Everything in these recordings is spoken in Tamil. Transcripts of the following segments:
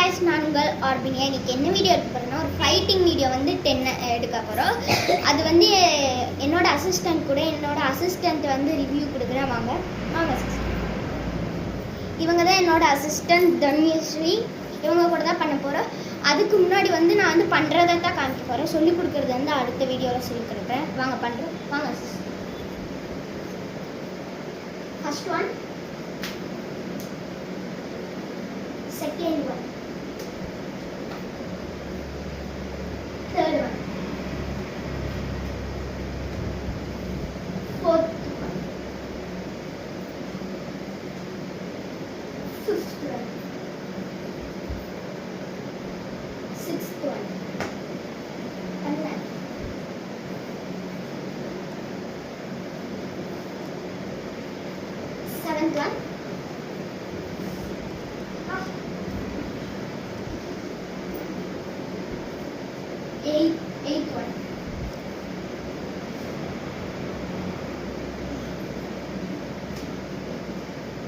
காய்ஸ், நான் உங்கள் ஆர்பினியா. இன்னைக்கு என்ன வீடியோ எடுக்க போகிறேன்னா, ஒரு ஃபைட்டிங் வீடியோ வந்து 10 எடுக்க போகிறோம். அது வந்து என்னோட அசிஸ்டண்ட் வந்து ரிவ்யூ கொடுக்குறேன். வாங்க இவங்க தான் என்னோட அசிஸ்டண்ட் தன்யஸ்ரீ. இவங்க கூட தான் பண்ண போகிறோம். அதுக்கு முன்னாடி வந்து நான் வந்து பண்ணுறதை தான் காமிக்க போகிறேன். சொல்லிக் கொடுக்குறது வந்து அடுத்த வீடியோவில் சொல்லிக் கொடுக்குறேன். வாங்க பண்ணுறோம். வாங்க. First one, second one, third one, fourth one, fifth one, sixth one, seventh one, eighth one,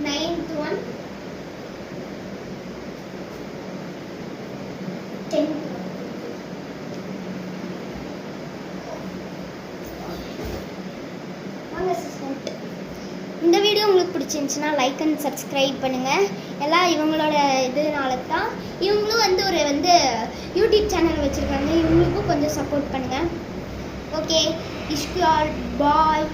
ninth one, 10th one. வாங்க அசிஸ்டன்ட். இந்த வீடியோ உங்களுக்கு பிடிச்சிருந்துச்சுன்னா லைக் அண்ட் சப்ஸ்கிரைப் பண்ணுங்கள். எல்லாம் இவங்களோட இதனால தான். இவங்களும் வந்து ஒரு யூடியூப் சேனல் வச்சுருக்காங்க. இவங்களுக்கும் கொஞ்சம் சப்போர்ட் பண்ணுங்கள். ஓகே, இஷ்கு ஆல் பாய்.